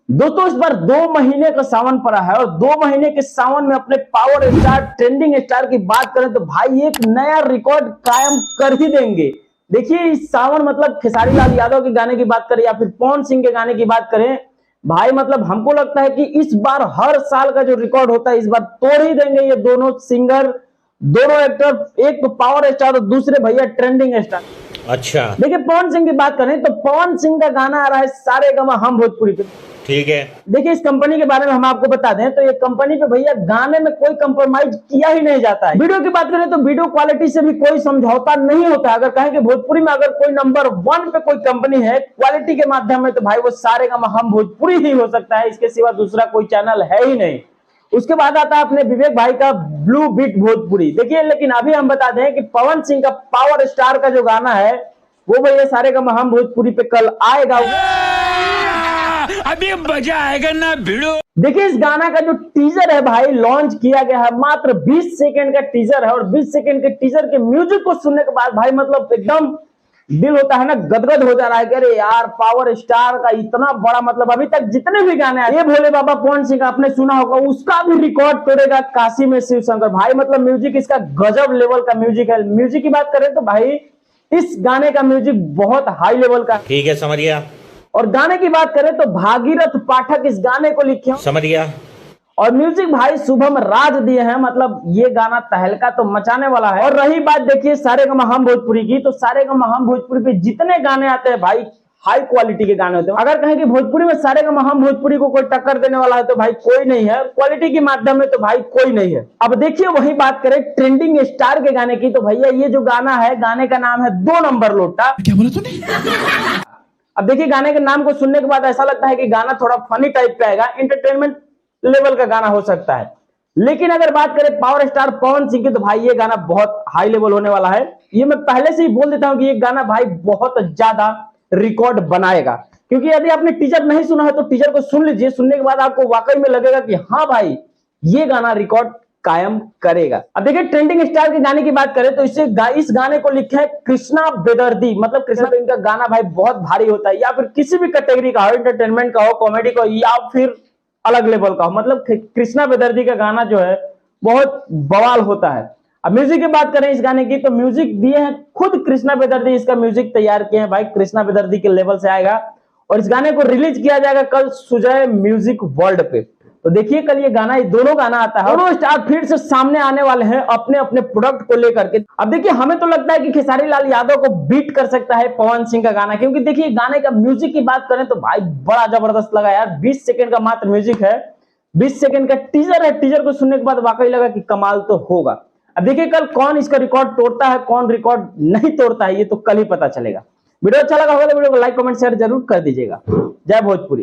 दोस्तों इस बार 2 महीने का सावन पड़ा है और 2 महीने के सावन में अपने पावर स्टार ट्रेंडिंग स्टार की बात करें तो भाई एक नया रिकॉर्ड कायम कर ही देंगे। देखिए इस सावन मतलब खेसारी लाल यादव के गाने की बात करें या फिर पवन सिंह के गाने की बात करें, भाई मतलब हमको लगता है कि इस बार हर साल का जो रिकॉर्ड होता है इस बार तोड़ ही देंगे ये दोनों सिंगर, दोनों एक्टर, एक तो पावर स्टार और दूसरे भैया ट्रेंडिंग स्टार। अच्छा देखिए पवन सिंह की बात करें तो पवन सिंह का गाना आ रहा है सारे गमा हम भोजपुरी पे। ठीक है। देखिए इस कंपनी के बारे में हम आपको बता दें तो ये कंपनी पे भैया गाने में कोई कंप्रोमाइज किया ही नहीं जाता है। वीडियो की बात करें तो वीडियो क्वालिटी से भी कोई समझौता नहीं होता। अगर कहें कि भोजपुरी में अगर कोई नंबर 1 पे कोई कंपनी है क्वालिटी के माध्यम में तो भाई वो सारे गमा हम भोजपुरी ही हो सकता है, इसके सिवा दूसरा कोई चैनल है ही नहीं। उसके बाद आता है अपने विवेक भाई का ब्लू बीट भोजपुरी। देखिए लेकिन अभी हम बता दें कि पवन सिंह का पावर स्टार का जो गाना है वो भैया सारे गमा हम भोजपुरी पे कल आएगा। अभी मजा आएगा ना भिड़ो। देखिए इस गाना का जो टीजर है भाई लॉन्च किया गया है, मात्र 20 सेकंड का टीजर है और 20 सेकंड के टीजर के म्यूजिक को सुनने के बाद भाई मतलब एकदम दिल होता है ना गदगद हो जा रहा है कि अरे यार पावर स्टार का इतना बड़ा मतलब अभी तक जितने भी गाने आए ये भोले बाबा पवन सिंह का आपने सुना होगा उसका भी रिकॉर्ड तोड़ेगा काशी में शिव शंकर। भाई मतलब म्यूजिक इसका गजब लेवल का म्यूजिक है। म्यूजिक की बात करें तो भाई इस गाने का म्यूजिक बहुत हाई लेवल का। ठीक है समझ गया। और गाने की बात करें तो भागीरथ पाठक इस गाने को लिखे, समझ गया। और म्यूजिक भाई शुभम राज दिए हैं। मतलब ये गाना तहलका तो मचाने वाला है। और रही बात देखिए सारे गमा हम भोजपुरी की, तो सारे गमा हम भोजपुरी पे जितने गाने आते हैं भाई हाई क्वालिटी के गाने होते हैं। अगर कहें कि भोजपुरी में सारे गमा हम भोजपुरी को कोई टक्कर देने वाला है तो भाई कोई नहीं है, क्वालिटी के माध्यम में तो भाई कोई नहीं है। अब देखिए वही बात करें ट्रेंडिंग स्टार के गाने की, तो भैया ये जो गाना है गाने का नाम है 2 नंबर लोटा। क्या बोला तूने? अब देखिए गाने के नाम को सुनने के बाद ऐसा लगता है कि गाना थोड़ा फनी टाइप का आएगा, एंटरटेनमेंट लेवल का गाना हो सकता है। लेकिन अगर बात करें पावर स्टार पवन सिंह की तो भाई ये गाना बहुत हाई लेवल होने वाला है। ये मैं पहले से ही बोल देता हूं कि ये गाना भाई बहुत ज्यादा रिकॉर्ड बनाएगा, क्योंकि यदि आपने टीजर नहीं सुना है तो टीजर को सुन लीजिए। सुनने के बाद आपको वाकई में लगेगा कि हाँ भाई ये गाना रिकॉर्ड कायम करेगा। अब देखिए ट्रेंडिंग स्टार के गाने की बात करें तो इस गाने को लिखे है कृष्णा बेदर्दी। मतलब कृष्णा इनका गाना भाई बहुत भारी होता है, या फिर किसी भी कैटेगरी का हो, एंटरटेनमेंट का हो, कॉमेडी का हो या फिर अलग लेवल का हो। मतलब कृष्णा बेदर्दी का गाना जो है बहुत बवाल होता है। अब म्यूजिक की बात करें इस गाने की तो म्यूजिक दिए हैं खुद कृष्णा बेदर्दी, इसका म्यूजिक तैयार किए हैं भाई कृष्णा बेदर्दी के लेवल से आएगा। और इस गाने को रिलीज किया जाएगा कल सुजय म्यूजिक वर्ल्ड पे। तो देखिए कल ये गाना, ये दोनों गाना आता है। दोनों स्टार फिर से सामने आने वाले हैं अपने अपने प्रोडक्ट को लेकर के। अब देखिए हमें तो लगता है कि खेसारी लाल यादव को बीट कर सकता है पवन सिंह का गाना, क्योंकि देखिए गाने का म्यूजिक की बात करें तो भाई बड़ा जबरदस्त लगा यार। 20 सेकंड का मात्र म्यूजिक है, 20 सेकंड का टीजर है। टीजर को सुनने के बाद वाकई लगा कि कमाल तो होगा। अब देखिए कल कौन इसका रिकॉर्ड तोड़ता है, कौन रिकॉर्ड नहीं तोड़ता है, ये तो कल ही पता चलेगा। वीडियो अच्छा लगा होगा तो वीडियो को लाइक कमेंट शेयर जरूर कर दीजिएगा। जय भोजपुरी।